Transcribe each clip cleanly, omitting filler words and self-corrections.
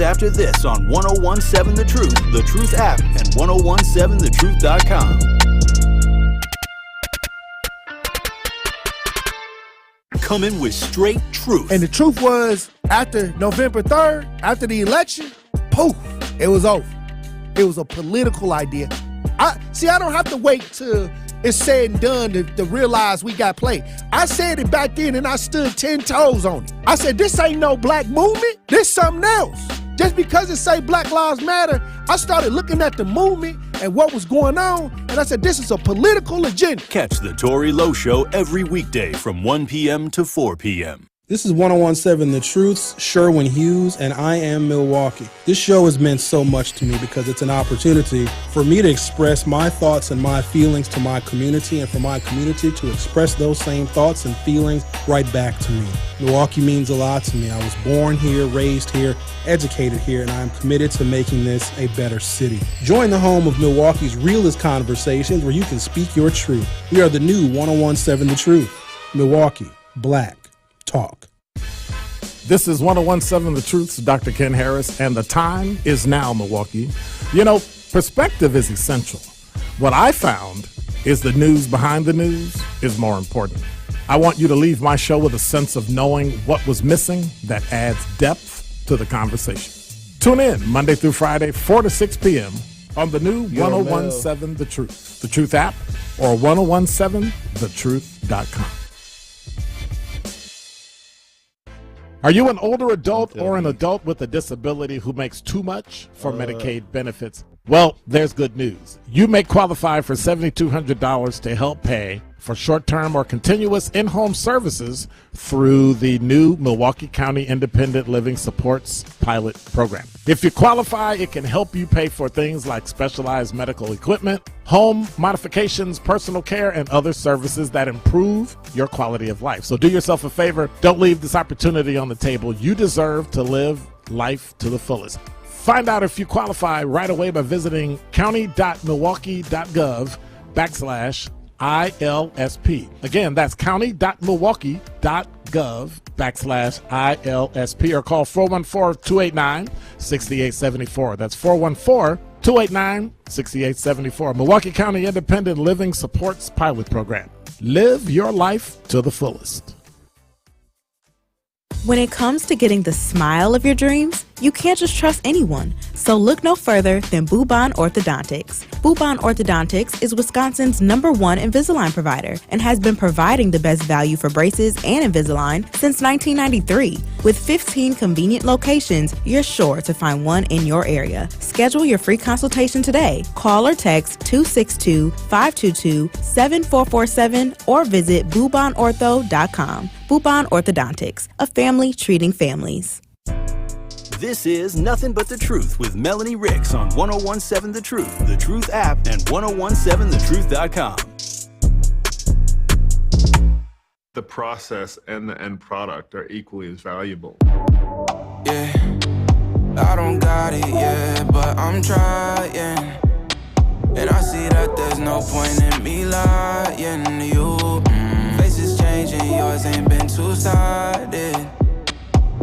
After this on 1017 The Truth, The Truth app, and 1017thetruth.com. Coming with straight truth. And the truth was, after November 3rd, after the election, poof, it was over. It was a political idea. I don't have to wait till it's said and done to realize we got played. I said it back then and I stood 10 toes on it. I said, this ain't no black movement. This something else. Just because it say Black Lives Matter, I started looking at the movement and what was going on, and I said, this is a political agenda. Catch the Tory Lowe Show every weekday from 1 p.m. to 4 p.m. This is 1017 The Truth's Sherwin Hughes, and I am Milwaukee. This show has meant so much to me because it's an opportunity for me to express my thoughts and my feelings to my community, and for my community to express those same thoughts and feelings right back to me. Milwaukee means a lot to me. I was born here, raised here, educated here, and I'm committed to making this a better city. Join the home of Milwaukee's realest conversations where you can speak your truth. We are the new 1017 The Truth. Milwaukee, Black Talk. This is 1017 The Truth's Dr. Ken Harris, and the time is now, Milwaukee. You know, perspective is essential. What I found is the news behind the news is more important. I want you to leave my show with a sense of knowing what was missing that adds depth to the conversation. Tune in Monday through Friday, 4 to 6 p.m. on the new 1017 The Truth, the Truth app, or 1017thetruth.com. Are you an older adult or an adult with a disability who makes too much for Medicaid benefits? Well, there's good news. You may qualify for $7,200 to help pay for short-term or continuous in-home services through the new Milwaukee County Independent Living Supports Pilot Program. If you qualify, it can help you pay for things like specialized medical equipment, home modifications, personal care, and other services that improve your quality of life. So do yourself a favor. Don't leave this opportunity on the table. You deserve to live life to the fullest. Find out if you qualify right away by visiting county.milwaukee.gov/ILSP. Again, that's county.milwaukee.gov/ILSP, or call 414-289-6874. That's 414-289-6874. Milwaukee County Independent Living Supports Pilot Program. Live your life to the fullest. When it comes to getting the smile of your dreams, you can't just trust anyone. So look no further than Bubon Orthodontics. Bubon Orthodontics is Wisconsin's #1 Invisalign provider and has been providing the best value for braces and Invisalign since 1993. With 15 convenient locations, you're sure to find one in your area. Schedule your free consultation today. Call or text 262-522-7447 or visit bubonortho.com. Bubon Orthodontics, a family treating families. This is Nothin But The Truth with Melanie Ricks on 1017 The Truth, The Truth app, and 1017thetruth.com. The process and the end product are equally as valuable. Yeah, I don't got it yet, but I'm trying. And I see that there's no point in me lying to you. Faces changing, yours ain't been two-sided.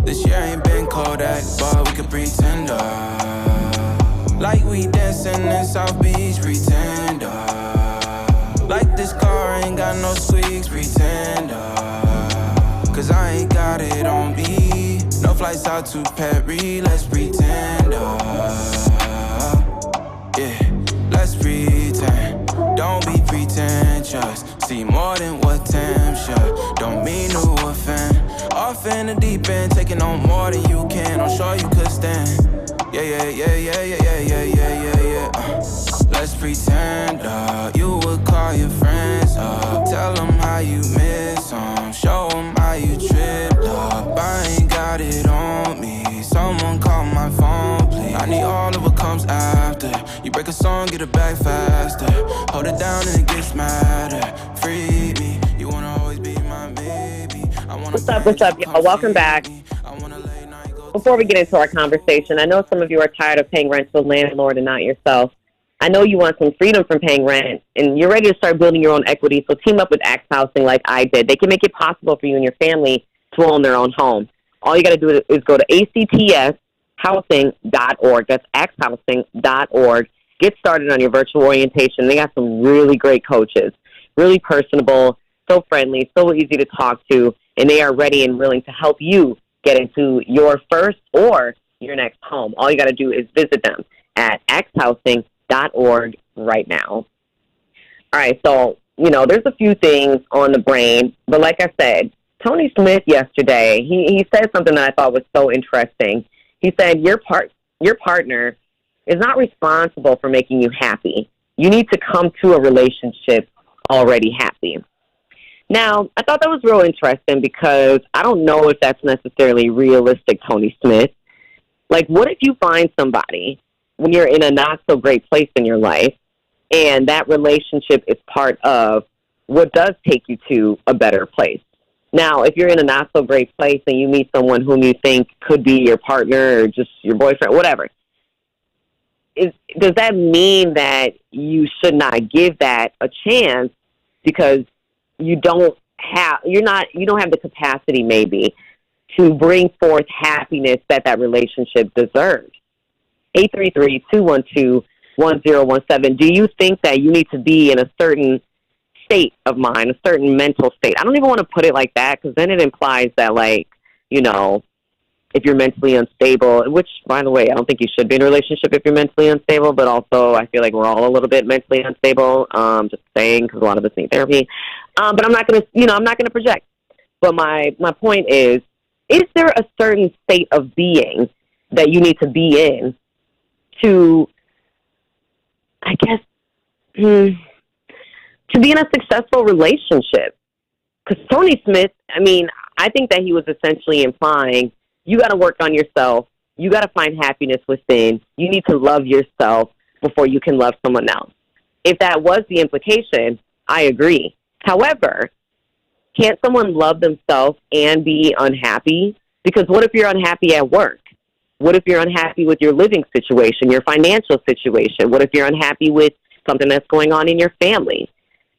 This year ain't been Kodak, but we could pretend like we dancing in South Beach, pretend like this car ain't got no squeaks, pretend cause I ain't got it on me. No flights out to Paris, let's pretend yeah, let's pretend. Don't be pretentious. See more than what Tim should. Don't mean to offend. Off in the deep end, taking on more than you can. I'm sure you could stand. Yeah. Let's pretend you would call your friends up. Tell them how you miss them. Show them how you tripped up. I ain't got it on me. Someone call my phone, please. I need all of what comes after. You break a song, get it back faster. Hold it down and it gets madder. Free me. You wanna always be my baby. What's up, y'all? Welcome back. Before we get into our conversation, I know some of you are tired of paying rent to a landlord and not yourself. I know you want some freedom from paying rent, and you're ready to start building your own equity, so team up with Axe Housing like I did. They can make it possible for you and your family to own their own home. All you got to do is go to axhousing.org. That's axhousing.org. Get started on your virtual orientation. They got some really great coaches, really personable, so friendly, so easy to talk to, and they are ready and willing to help you get into your first or your next home. All you got to do is visit them at axhousing.org right now. All right, so, there's a few things on the brain, but like I said, Tony Smith yesterday, he said something that I thought was so interesting. He said, your partner is not responsible for making you happy. You need to come to a relationship already happy. Now, I thought that was real interesting because I don't know if that's necessarily realistic, Tony Smith. Like, what if you find somebody when you're in a not-so-great place in your life, and that relationship is part of what does take you to a better place? Now, if you're in a not-so-great place and you meet someone whom you think could be your partner or just your boyfriend, whatever, does that mean that you should not give that a chance because you don't have the capacity maybe to bring forth happiness that relationship deserves? 833-212-1017. Do you think that you need to be in a certain state of mind, a certain mental state? I don't even want to put it like that because then it implies that, like, if you're mentally unstable, which, by the way, I don't think you should be in a relationship if you're mentally unstable, but also I feel like we're all a little bit mentally unstable, just saying, because a lot of us need therapy. But I'm not going to project. But my point is there a certain state of being that you need to be in to, I guess, to be in a successful relationship? Because Tony Smith, I think that he was essentially implying you got to work on yourself. You got to find happiness within. You need to love yourself before you can love someone else. If that was the implication, I agree. However, can't someone love themselves and be unhappy? Because what if you're unhappy at work? What if you're unhappy with your living situation, your financial situation? What if you're unhappy with something that's going on in your family?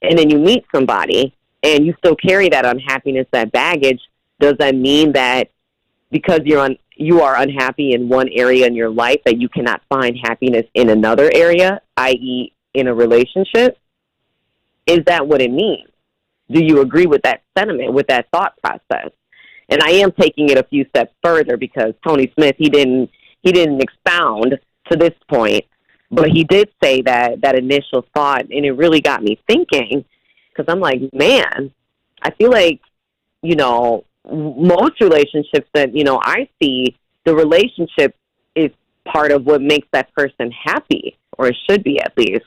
And then you meet somebody and you still carry that unhappiness, that baggage. Does that mean that because you are unhappy in one area in your life that you cannot find happiness in another area, i.e. in a relationship? Is that what it means? Do you agree with that sentiment, with that thought process? And I am taking it a few steps further because Tony Smith, he didn't expound to this point, but he did say that initial thought, and it really got me thinking because I'm like, man, I feel like, most relationships that, I see, the relationship is part of what makes that person happy, or it should be at least.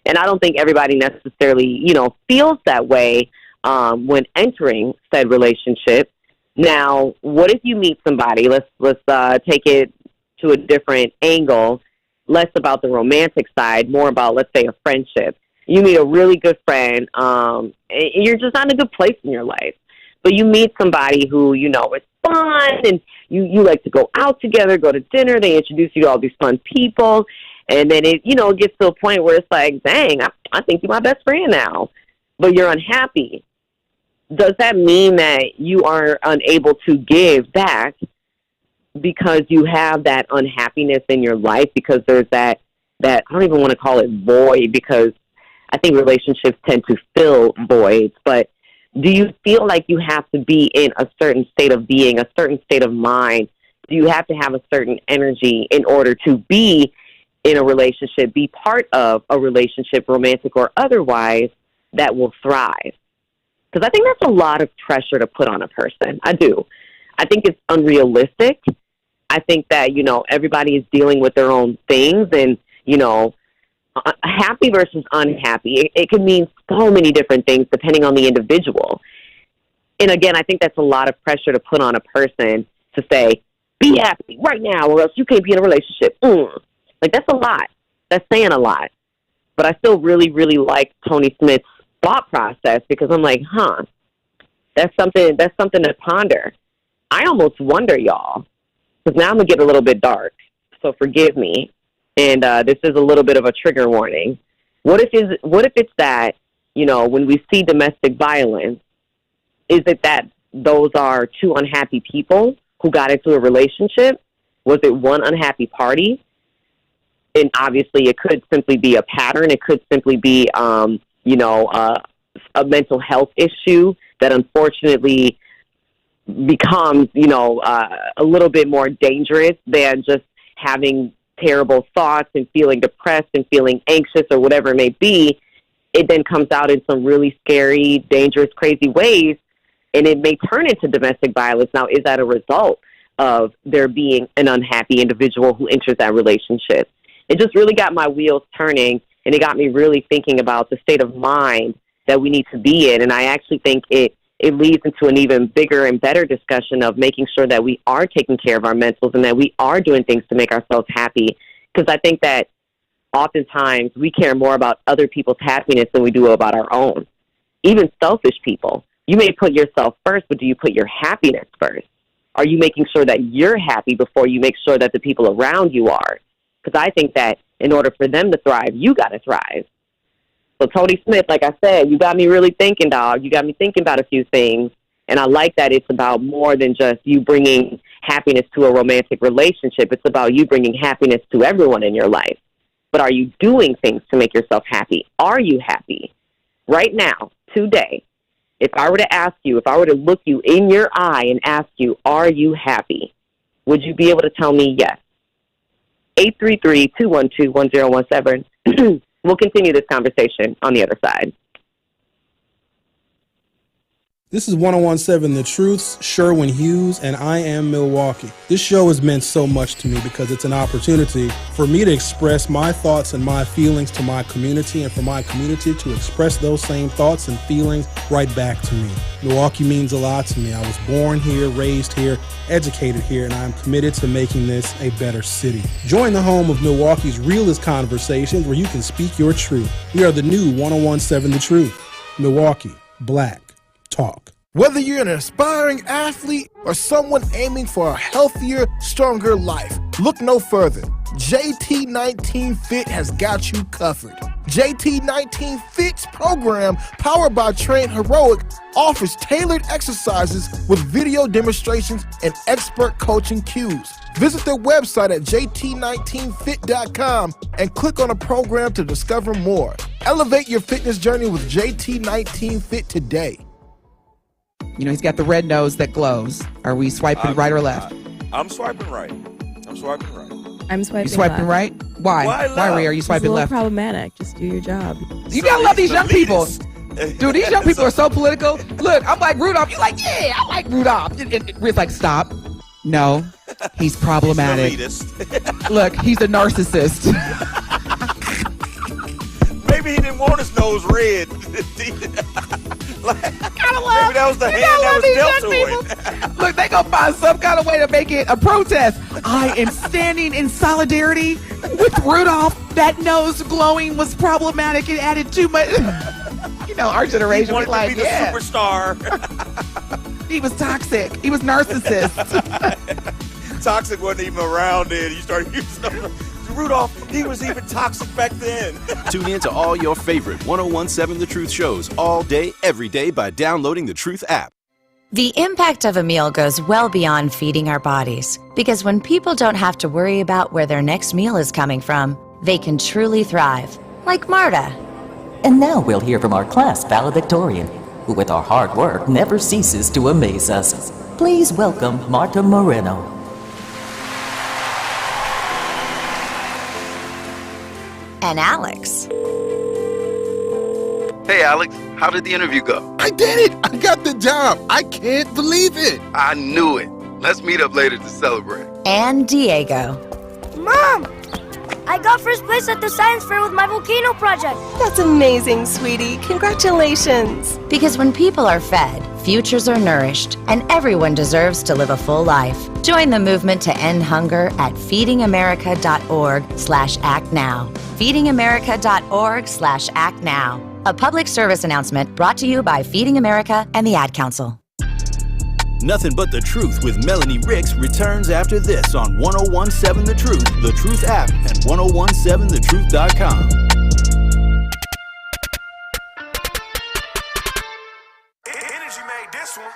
And I don't think everybody necessarily, feels that way when entering said relationship. Now, what if you meet somebody? Let's take it to a different angle, less about the romantic side, more about, let's say, a friendship. You meet a really good friend, and you're just not in a good place in your life. But you meet somebody who, is fun, and you like to go out together, go to dinner. They introduce you to all these fun people. And then it, gets to a point where it's like, dang, I think you're my best friend now. But you're unhappy. Does that mean that you are unable to give back because you have that unhappiness in your life? Because there's that I don't even want to call it void, because I think relationships tend to fill voids. But do you feel like you have to be in a certain state of being, a certain state of mind? Do you have to have a certain energy in order to be in a relationship, be part of a relationship, romantic or otherwise, that will thrive? Because I think that's a lot of pressure to put on a person. I do. I think it's unrealistic. I think that, everybody is dealing with their own things, and, happy versus unhappy. It can mean so many different things depending on the individual. And again, I think that's a lot of pressure to put on a person to say, be happy right now or else you can't be in a relationship. Like, that's a lot. That's saying a lot. But I still really, really like Tony Smith's thought process, because I'm like, that's something to ponder. I almost wonder, y'all, because now I'm going to get a little bit dark, so forgive me. And this is a little bit of a trigger warning. What if it's that, when we see domestic violence, is it that those are two unhappy people who got into a relationship? Was it one unhappy party? And obviously it could simply be a pattern. It could simply be, a mental health issue that unfortunately becomes, a little bit more dangerous than just having terrible thoughts and feeling depressed and feeling anxious or whatever it may be. It then comes out in some really scary, dangerous, crazy ways, and it may turn into domestic violence. Now, is that a result of there being an unhappy individual who enters that relationship? It just really got my wheels turning, and it got me really thinking about the state of mind that we need to be in. And I actually think it leads into an even bigger and better discussion of making sure that we are taking care of our mentals and that we are doing things to make ourselves happy. Because I think that oftentimes we care more about other people's happiness than we do about our own. Even selfish people. You may put yourself first, but do you put your happiness first? Are you making sure that you're happy before you make sure that the people around you are? Because I think that in order for them to thrive, you got to thrive. So Tony Smith, like I said, you got me really thinking, dog. You got me thinking about a few things. And I like that it's about more than just you bringing happiness to a romantic relationship. It's about you bringing happiness to everyone in your life. But are you doing things to make yourself happy? Are you happy? Right now, today, if I were to ask you, if I were to look you in your eye and ask you, are you happy? Would you be able to tell me yes? 833-212-1017. We'll continue this conversation on the other side. This is 1017 The Truth's Sherwin Hughes, and I am Milwaukee. This show has meant so much to me because it's an opportunity for me to express my thoughts and my feelings to my community, and for my community to express those same thoughts and feelings right back to me. Milwaukee means a lot to me. I was born here, raised here, educated here, and I'm committed to making this a better city. Join the home of Milwaukee's realest conversations where you can speak your truth. We are the new 1017 The Truth. Milwaukee, Black Talk. Whether you're an aspiring athlete or someone aiming for a healthier, stronger life, look no further. JT19 Fit has got you covered. JT19 Fit's program, powered by Train Heroic, offers tailored exercises with video demonstrations and expert coaching cues. Visit their website at jt19fit.com and click on a program to discover more. Elevate your fitness journey with JT19 Fit today. You know, he's got the red nose that glows. Are we swiping right or left? I'm swiping right. I'm swiping right. I'm swiping You swiping left. right? Why? Why, Ray, are you swiping It's a little left? problematic. Just do your job. You gotta love these young people. Dude, these young people are so political. Look, I'm like Rudolph. You're like, yeah, I like Rudolph. It's like, stop. No, he's problematic. Look, he's a narcissist. Maybe he didn't want his nose red. Maybe that was the hand that was dealt to him. Look, they gonna find some kind of way to make it a protest. I am standing in solidarity with Rudolph. That nose glowing was problematic. It added too much. You know, our generation He wanted was like, to be the yeah. superstar. He was toxic. He was narcissist. Toxic wasn't even around then. You started using them. Rudolph, he was even toxic back then. Tune in to all your favorite 1017 The Truth shows all day, every day by downloading the Truth app. The impact of a meal goes well beyond feeding our bodies, because when people don't have to worry about where their next meal is coming from, they can truly thrive, like Marta. And now we'll hear from our class valedictorian, who with our hard work never ceases to amaze us. Please welcome Marta Moreno. And Alex. Hey, Alex, how did the interview go? I did it! I got the job! I can't believe it! I knew it. Let's meet up later to celebrate. And Diego. Mom! I got first place at the science fair with my volcano project. That's amazing, sweetie. Congratulations. Because when people are fed, futures are nourished, and everyone deserves to live a full life. Join the movement to end hunger at feedingamerica.org/actnow. feedingamerica.org/actnow. A public service announcement brought to you by Feeding America and the Ad Council. Nothing But The Truth with Melanie Ricks returns after this on 1017 The Truth, The Truth app, and 1017thetruth.com. Energy made this one.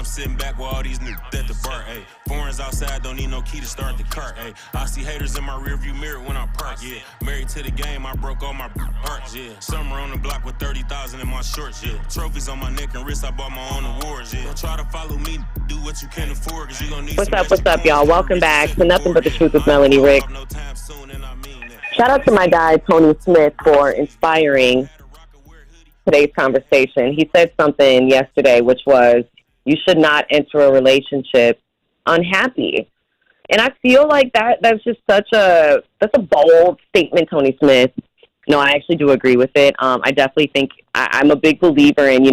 I'm sitting back while all these niggas at the bar, ayy. Foreigns outside, don't need no key to start the cart, ayy. I see haters in my rearview mirror when I park, yeah. Married to the game, I broke all my parts, yeah. Summer on the block with 30,000 in my shorts, yeah. Trophies on my neck and wrist, I bought my own awards, yeah. Don't try to follow me, do what you can afford, cause you gon' need What's up, y'all? Welcome back to Nothing But The Truth with Melanie Ricks. Shout out to my guy, Tony Smith, for inspiring today's conversation. He said something yesterday, which was, you should not enter a relationship unhappy. And I feel like that's just that's a bold statement, Tony Smith. No, I actually do agree with it. I definitely think I'm a big believer in,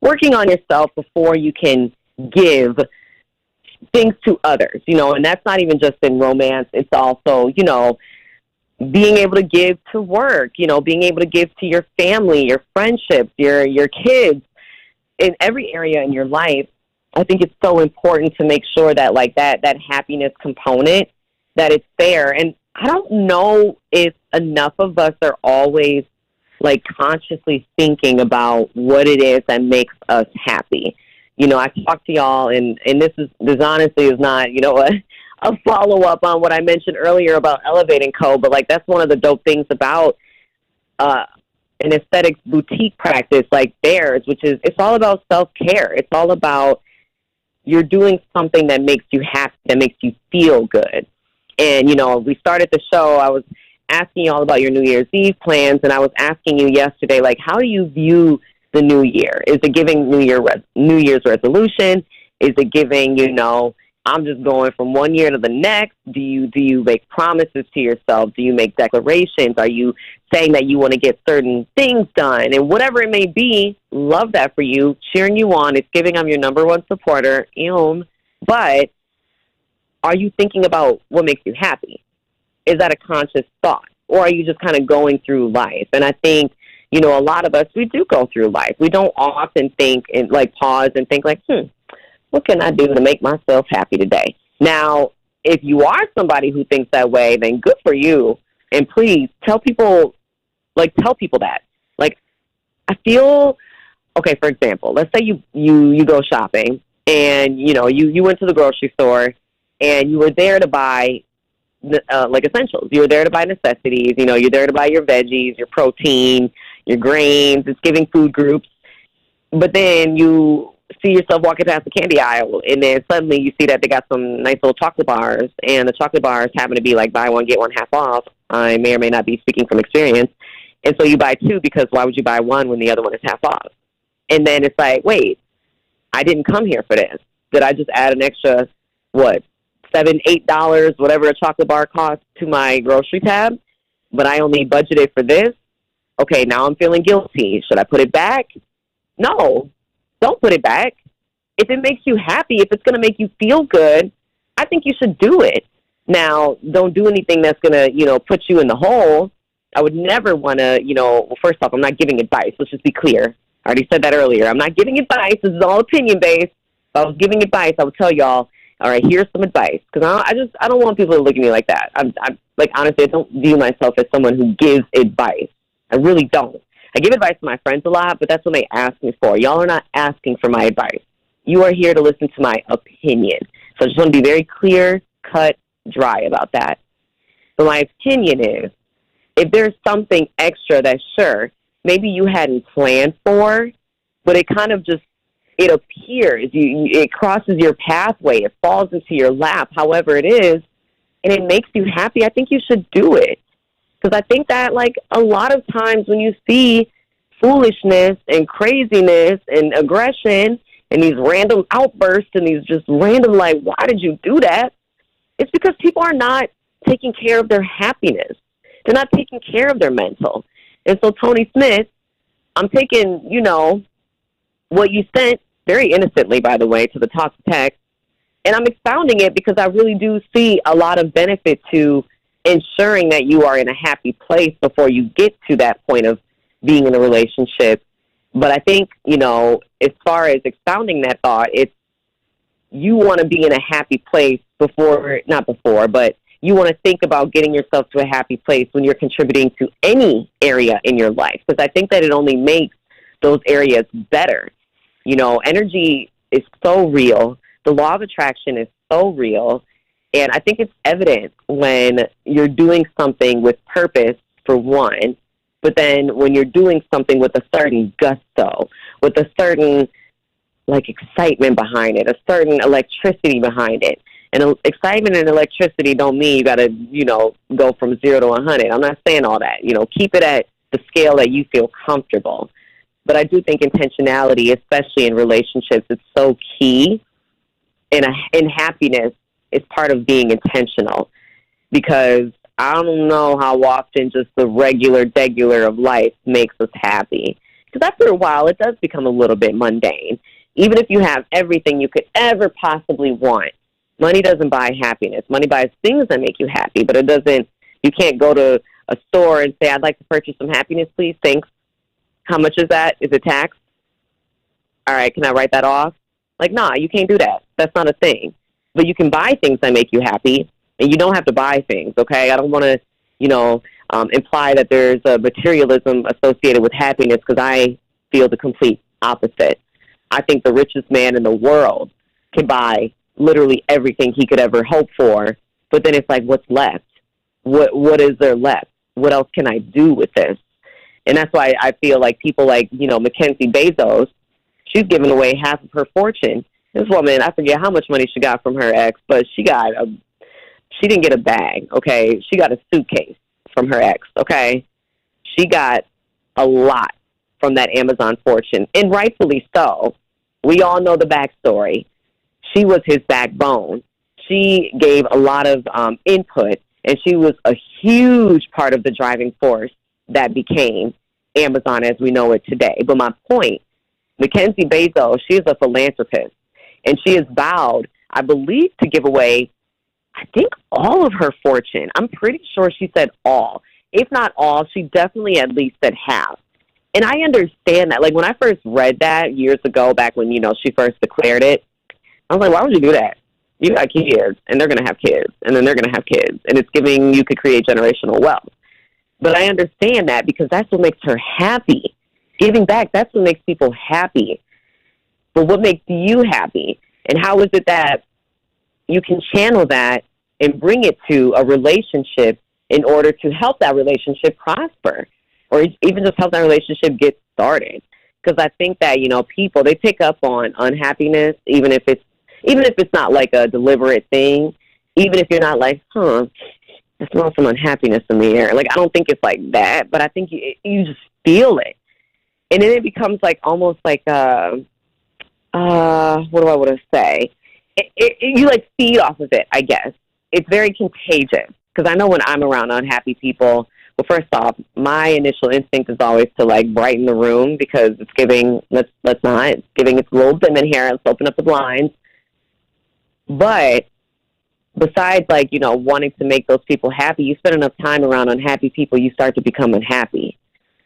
working on yourself before you can give things to others, and that's not even just in romance. It's also, being able to give to work, being able to give to your family, your friendships, your kids, in every area in your life. I think it's so important to make sure that that happiness component, that it's there. And I don't know if enough of us are always consciously thinking about what it is that makes us happy. I talked to y'all, and this honestly is not, a follow-up on what I mentioned earlier about Elevating Co., but that's one of the dope things about an aesthetics boutique practice like theirs, which is, it's all about self-care. It's all about you're doing something that makes you happy, that makes you feel good. And, we started the show, I was asking you all about your New Year's Eve plans, and I was asking you yesterday, how do you view the new year? Is it giving New Year's resolution? Is it giving, I'm just going from one year to the next? Do you make promises to yourself? Do you make declarations? Are you saying that you want to get certain things done? And whatever it may be, love that for you, cheering you on. It's giving I'm your number one supporter. But are you thinking about what makes you happy? Is that a conscious thought? Or are you just kind of going through life? And I think, a lot of us, we do go through life. We don't often think and pause and think what can I do to make myself happy today? Now, if you are somebody who thinks that way, then good for you. And please tell people that. I feel, okay, for example, let's say you go shopping and, you went to the grocery store and you were there to buy essentials. You were there to buy necessities. You're there to buy your veggies, your protein, your grains. It's giving food groups. But then you see yourself walking past the candy aisle, and then suddenly you see that they got some nice little chocolate bars, and the chocolate bars happen to be buy one, get one half off. I may or may not be speaking from experience. And so you buy two, because why would you buy one when the other one is half off? And then it's wait, I didn't come here for this. Did I just add an extra, $7, $8, whatever a chocolate bar costs to my grocery tab, but I only budgeted for this? Okay, now I'm feeling guilty. Should I put it back? No, don't put it back. If it makes you happy, if it's going to make you feel good, I think you should do it. Now, don't do anything that's going to, put you in the hole. I would never want to, first off, I'm not giving advice. Let's just be clear. I already said that earlier. I'm not giving advice. This is all opinion-based. If I was giving advice, I would tell y'all, all right, here's some advice. Because I don't want people to look at me like that. I'm honestly, I don't view myself as someone who gives advice. I really don't. I give advice to my friends a lot, but that's what they ask me for. Y'all are not asking for my advice. You are here to listen to my opinion. So I just want to be very clear, cut, dry about that. So my opinion is, if there's something extra that, sure, maybe you hadn't planned for, but it kind of just, it appears, it crosses your pathway, it falls into your lap, however it is, and it makes you happy, I think you should do it. Because I think that, a lot of times when you see foolishness and craziness and aggression and these random outbursts and these just random, why did you do that? It's because people are not taking care of their happiness. They're not taking care of their mental. And so, Tony Smith, I'm taking, what you sent very innocently, by the way, to the talk text, and I'm expounding it because I really do see a lot of benefit to ensuring that you are in a happy place before you get to that point of being in a relationship. But I think, as far as expounding that thought, it's you want to be in a happy place but you want to think about getting yourself to a happy place when you're contributing to any area in your life. Because I think that it only makes those areas better. Energy is so real. The law of attraction is so real. And I think it's evident when you're doing something with purpose, for one, but then when you're doing something with a certain gusto, with a certain like excitement behind it, a certain electricity behind it. And excitement and electricity don't mean you got to, go from 0 to 100. I'm not saying all that. Keep it at the scale that you feel comfortable. But I do think intentionality, especially in relationships, is so key. And happiness is part of being intentional, because I don't know how often just the regular of life makes us happy. Because after a while, it does become a little bit mundane. Even if you have everything you could ever possibly want, money doesn't buy happiness. Money buys things that make you happy, but you can't go to a store and say, I'd like to purchase some happiness, please. Thanks. How much is that? Is it taxed? All right, can I write that off? Nah, you can't do that. That's not a thing. But you can buy things that make you happy, and you don't have to buy things, okay? I don't want to, imply that there's a materialism associated with happiness, because I feel the complete opposite. I think the richest man in the world can buy literally everything he could ever hope for, but then it's like, what's left? What is there left? What else can I do with this? And that's why I feel like people like, Mackenzie Bezos, she's given away half of her fortune. This woman, I forget how much money she got from her ex, but she didn't get a bag, okay? She got a suitcase from her ex, okay? She got a lot from that Amazon fortune, and rightfully so. We all know the backstory. She was his backbone. She gave a lot of input, and she was a huge part of the driving force that became Amazon as we know it today. But my point, Mackenzie Bezos, she is a philanthropist, and she has vowed, I believe, to give away, I think, all of her fortune. I'm pretty sure she said all. If not all, she definitely at least said half. And I understand that. Like, when I first read that years ago, back when, she first declared it, I was like, why would you do that? You got kids, and they're going to have kids, and then they're going to have kids, and it's giving, you could create generational wealth. But I understand that, because that's what makes her happy. Giving back, that's what makes people happy. But what makes you happy? And how is it that you can channel that and bring it to a relationship in order to help that relationship prosper, or even just help that relationship get started? Because I think that, people, they pick up on unhappiness, even if it's not like a deliberate thing, even if you're not like, I smell some unhappiness in the air. Like, I don't think it's like that, but I think you just feel it. And then it becomes like almost like what do I want to say? You like feed off of it, I guess. It's very contagious, because I know when I'm around unhappy people, well, first off, my initial instinct is always to like brighten the room, because it's giving, let's not, it's giving its little dim in here. Let's open up the blinds. But besides like, wanting to make those people happy, you spend enough time around unhappy people, you start to become unhappy.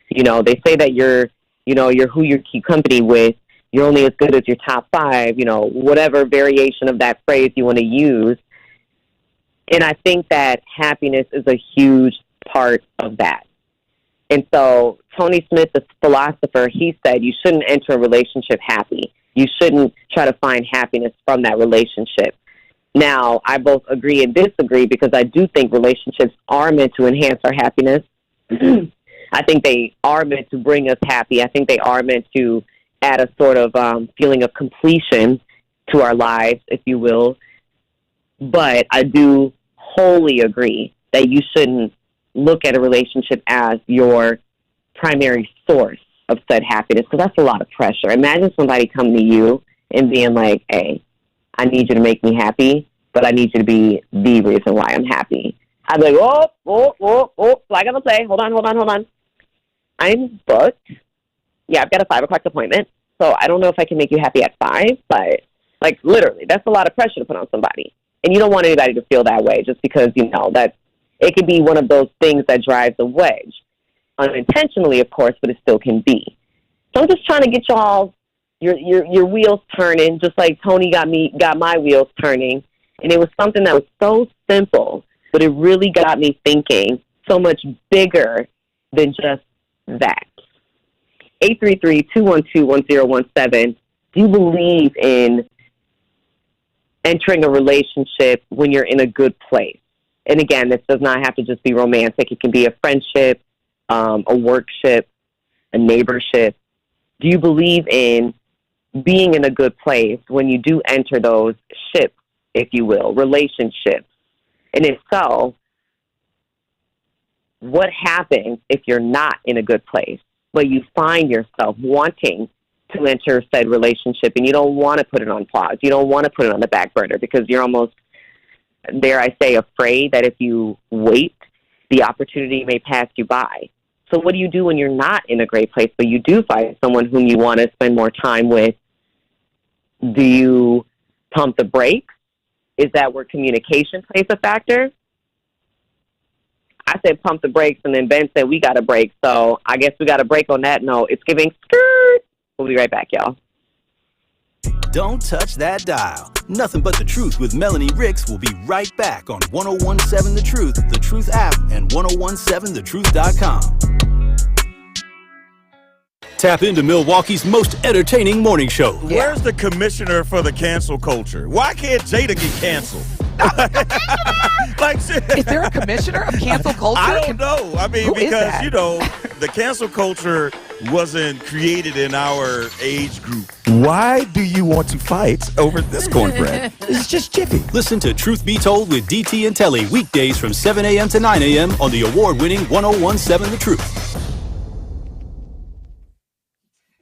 They say that you're who you keep company with. You're only as good as your top 5, whatever variation of that phrase you want to use. And I think that happiness is a huge part of that. And so Tony Smith, the philosopher, he said you shouldn't enter a relationship happy. You shouldn't try to find happiness from that relationship. Now, I both agree and disagree, because I do think relationships are meant to enhance our happiness. I think they are meant to bring us happy. I think they are meant to add a sort of feeling of completion to our lives, if you will. But I do wholly agree that you shouldn't look at a relationship as your primary source of said happiness, because that's a lot of pressure. Imagine somebody coming to you and being like, hey, I need you to make me happy, but I need you to be the reason why I'm happy. I'd be like, so I got to say, hold on. I'm booked. Yeah, I've got a 5 o'clock appointment, so I don't know if I can make you happy at 5, but, like, literally, that's a lot of pressure to put on somebody. And you don't want anybody to feel that way, just because, that it can be one of those things that drives a wedge. Unintentionally, of course, but it still can be. So I'm just trying to get y'all, your wheels turning, just like Tony got my wheels turning. And it was something that was so simple, but it really got me thinking so much bigger than just that. 833-212-1017. do you believe in entering a relationship when you're in a good place? And again, this does not have to just be romantic. It can be a friendship, a workship, a neighborship. Do you believe in being in a good place when you do enter those ships, if you will, relationships? And if so, what happens if you're not in a good place, but you find yourself wanting to enter said relationship and you don't want to put it on pause? You don't want to put it on the back burner because you're almost, dare I say, afraid that if you wait, the opportunity may pass you by. So what do you do when you're not in a great place, but you do find someone whom you want to spend more time with? Do you pump the brakes? Is that where communication plays a factor? I said pump the brakes, and then Ben said we got a break. So I guess we got a break on that note. It's giving skirt. We'll be right back, y'all. Don't touch that dial. Nothing But The Truth with Melanie Ricks will be right back on 1017 The Truth, The Truth app, and 1017thetruth.com. Tap into Milwaukee's most entertaining morning show. Where's the commissioner for the cancel culture? Why can't Jada get canceled? Is there a commissioner of cancel culture? I don't know. I mean, Who is because, that? you know, the cancel culture wasn't created in our age group. Why do you want to fight over this cornbread? It's just jiffy. Listen to Truth Be Told with DT and Telly weekdays from 7 a.m. to 9 a.m. on the award-winning 1017 The Truth.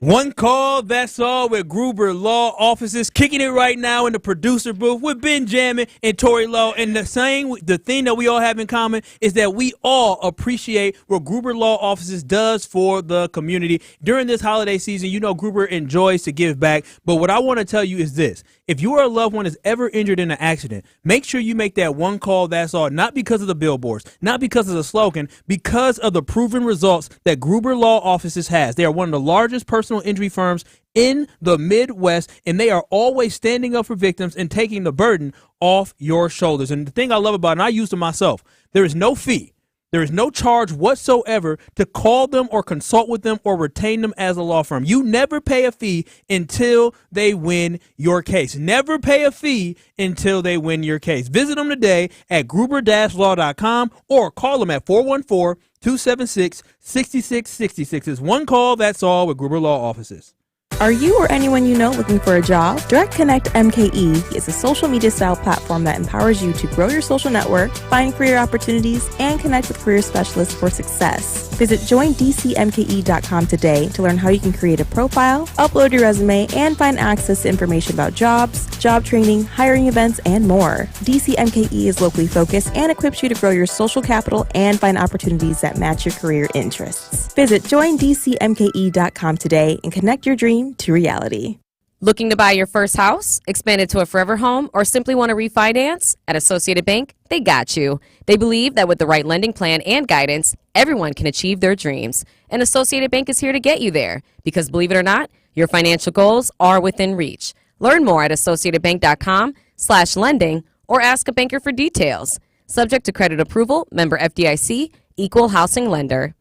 One call, that's all, with Gruber Law Offices, kicking it right now in the producer booth with Ben Jammin and Tori Lowe. And the thing that we all have in common is that we all appreciate what Gruber Law Offices does for the community. During this holiday season, you know Gruber enjoys to give back. But what I want to tell you is this. If you or a loved one is ever injured in an accident, make sure you make that one call, that's all, not because of the billboards, not because of the slogan, because of the proven results that Gruber Law Offices has. They are one of the largest personal injury firms in the Midwest, and they are always standing up for victims and taking the burden off your shoulders. And the thing I love about it, and I use it myself, there is no fee. There is no charge whatsoever to call them or consult with them or retain them as a law firm. You never pay a fee until they win your case. Never pay a fee until they win your case. Visit them today at gruber-law.com or call them at 414-276-6666. It's one call, that's all, with Gruber Law Offices. Are you or anyone you know looking for a job? Direct Connect MKE is a social media style platform that empowers you to grow your social network, find career opportunities, and connect with career specialists for success. Visit joindcmke.com today to learn how you can create a profile, upload your resume, and find access to information about jobs, job training, hiring events, and more. DCMKE is locally focused and equips you to grow your social capital and find opportunities that match your career interests. Visit joindcmke.com today and connect your dream to reality. Looking to buy your first house, expand it to a forever home, or simply want to refinance? At Associated Bank, they got you. They believe that with the right lending plan and guidance, everyone can achieve their dreams. And Associated Bank is here to get you there. Because believe it or not, your financial goals are within reach. Learn more at associatedbank.com/lending or ask a banker for details. Subject to credit approval, member FDIC, equal housing lender.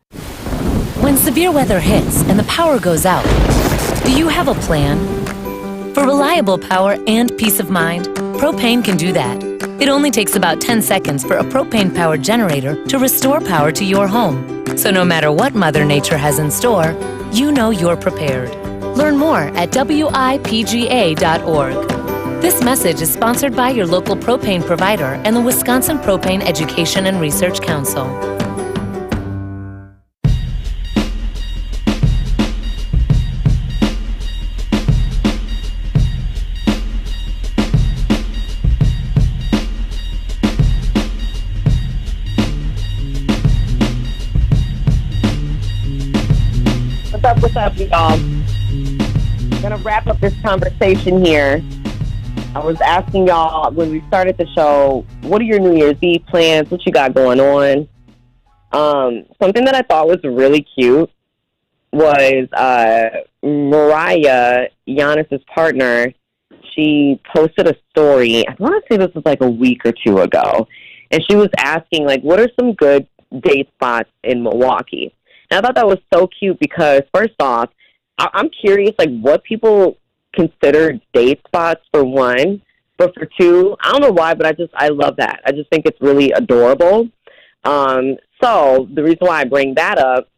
When severe weather hits and the power goes out, do you have a plan? For reliable power and peace of mind, propane can do that. It only takes about 10 seconds for a propane-powered generator to restore power to your home. So no matter what Mother Nature has in store, you know you're prepared. Learn more at wipga.org. This message is sponsored by your local propane provider and the Wisconsin Propane Education and Research Council. What's up, y'all? I'm going to wrap up this conversation here. I was asking y'all when we started the show, what are your New Year's Eve plans? What you got going on? Something that I thought was really cute was Mariah, Giannis's partner. She posted a story. I want to say this was like a week or two ago. And she was asking, like, what are some good date spots in Milwaukee? And I thought that was so cute because, first off, I'm curious, like, what people considered date spots for one, but for two, I don't know why, but I love that. I just think it's really adorable. So the reason why I bring that up,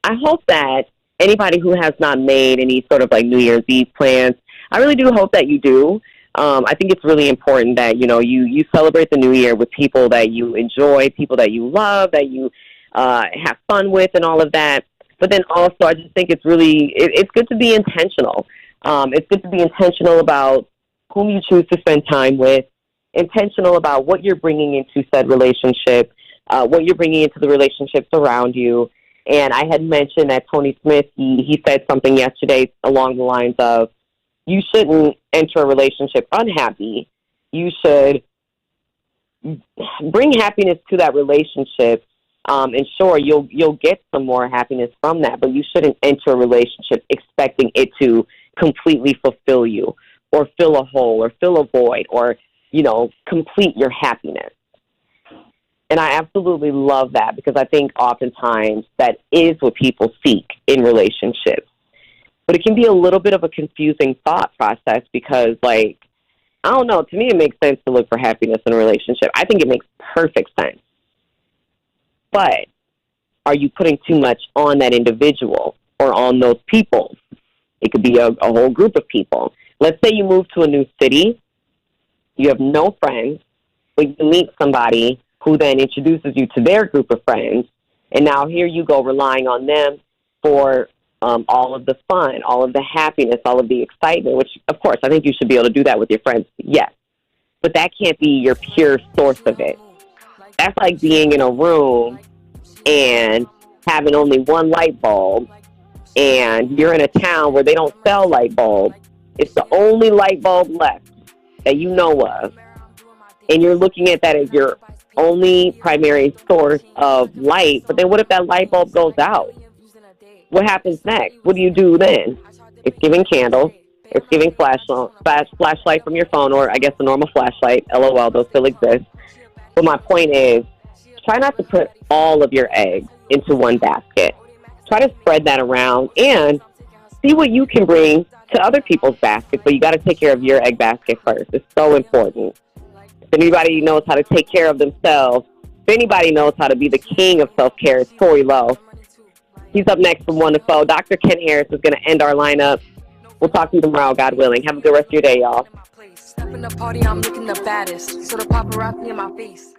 I hope that anybody who has not made any sort of like New Year's Eve plans, I really do hope that you do. I think it's really important that, you celebrate the new year with people that you enjoy, people that you love, that you have fun with and all of that. But then also, I just think it's really, it's good to be intentional. It's good to be intentional about whom you choose to spend time with, intentional about what you're bringing into said relationship, what you're bringing into the relationships around you. And I had mentioned that Tony Smith, he said something yesterday along the lines of, you shouldn't enter a relationship unhappy. You should bring happiness to that relationship, and sure, you'll get some more happiness from that, but you shouldn't enter a relationship expecting it to completely fulfill you or fill a hole or fill a void or, complete your happiness. And I absolutely love that because I think oftentimes that is what people seek in relationships. But it can be a little bit of a confusing thought process because, I don't know, to me it makes sense to look for happiness in a relationship. I think it makes perfect sense. But are you putting too much on that individual or on those people? It could be a whole group of people. Let's say you move to a new city, you have no friends, but you meet somebody who then introduces you to their group of friends, and now here you go relying on them for all of the fun, all of the happiness, all of the excitement, which, of course, I think you should be able to do that with your friends, yes. But that can't be your pure source of it. That's like being in a room and having only one light bulb, and you're in a town where they don't sell light bulbs. It's the only light bulb left that you know of, and you're looking at that as your only primary source of light. But then what if that light bulb goes out? What happens next? What do you do then? It's giving candles. It's giving flashlight from your phone, or I guess a normal flashlight. LOL, those still exist. But my point is, try not to put all of your eggs into one basket. Try to spread that around and see what you can bring to other people's baskets. But you got to take care of your egg basket first. It's so important. If anybody knows how to take care of themselves, if anybody knows how to be the king of self-care, it's Tory Lowe. He's up next from 1 to 4. Dr. Ken Harris is going to end our lineup. We'll talk to you tomorrow, God willing. Have a good rest of your day, y'all. Step in the party, I'm looking the baddest. So the paparazzi in my face.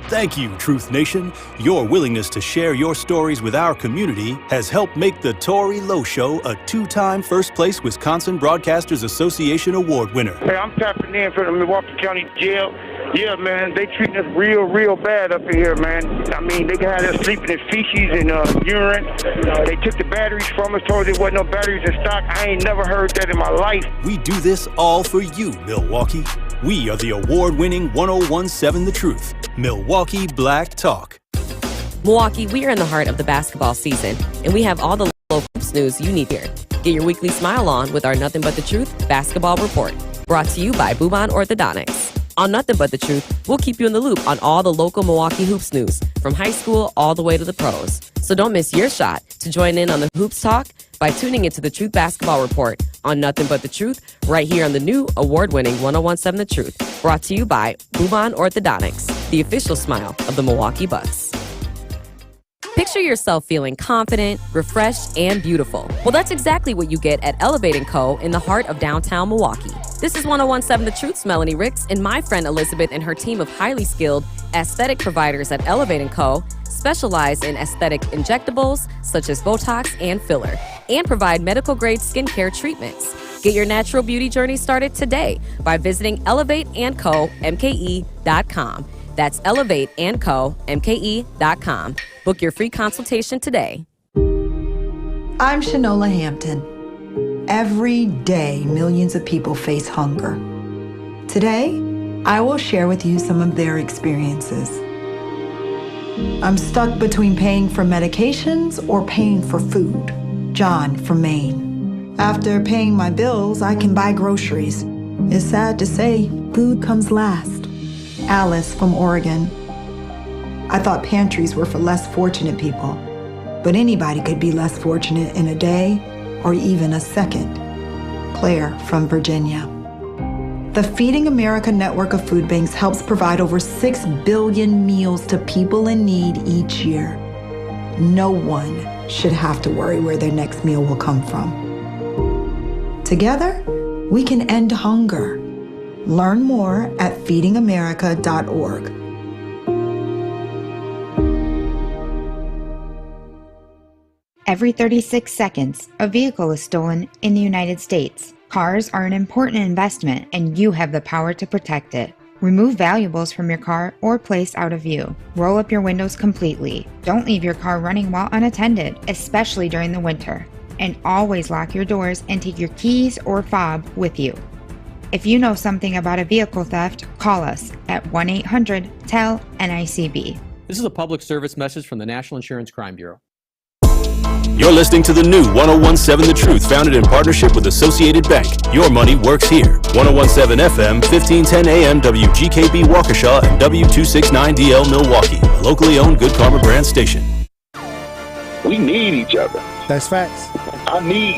Thank you, Truth Nation. Your willingness to share your stories with our community has helped make the Tory Lowe Show a 2-time first-place Wisconsin Broadcasters Association Award winner. Hey, I'm tapping in for the Milwaukee County Jail. Yeah, man, they treating us real bad up in here, man. I mean, they can have us sleeping in feces and urine. They took the batteries from us, told us there wasn't no batteries in stock. I ain't never heard that in my life. We do this all for you, Milwaukee. We are the award-winning 1017 The Truth, Milwaukee Black Talk. Milwaukee, we are in the heart of the basketball season, and we have all the local hoops news you need here. Get your weekly smile on with our Nothin But The Truth basketball report, brought to you by Bubon Orthodontics. On Nothin But The Truth, we'll keep you in the loop on all the local Milwaukee hoops news, from high school all the way to the pros. So don't miss your shot to join in on the hoops talk by tuning into the Truth Basketball Report on Nothin But The Truth, right here on the new award-winning 1017 The Truth, brought to you by Bubon Orthodontics, the official smile of the Milwaukee Bucks. Picture yourself feeling confident, refreshed, and beautiful. Well, that's exactly what you get at Elevate & Co. in the heart of downtown Milwaukee. This is 1017 The Truth's Melanie Ricks, and my friend Elizabeth and her team of highly skilled aesthetic providers at Elevate & Co. specialize in aesthetic injectables such as Botox and filler, and provide medical-grade skincare treatments. Get your natural beauty journey started today by visiting elevateandcomke.com. That's elevateandcomke.com. Book your free consultation today. I'm Shanola Hampton. Every day, millions of people face hunger. Today, I will share with you some of their experiences. I'm stuck between paying for medications or paying for food. John from Maine. After paying my bills, I can buy groceries. It's sad to say, food comes last. Alice from Oregon. I thought pantries were for less fortunate people, but anybody could be less fortunate in a day or even a second. Claire from Virginia. The Feeding America network of food banks helps provide over 6 billion meals to people in need each year. No one should have to worry where their next meal will come from. Together, we can end hunger. Learn more at feedingamerica.org. Every 36 seconds, a vehicle is stolen in the United States. Cars are an important investment, and you have the power to protect it. Remove valuables from your car or place out of view. Roll up your windows completely. Don't leave your car running while unattended, especially during the winter. And always lock your doors and take your keys or fob with you. If you know something about a vehicle theft, call us at 1-800-TEL-NICB. This is a public service message from the National Insurance Crime Bureau. You're listening to the new 1017 The Truth, founded in partnership with Associated Bank. Your money works here. 1017 FM, 1510 AM, WGKB Waukesha, and W269DL Milwaukee, a locally owned Good Karma brand station. We need each other. That's facts. I need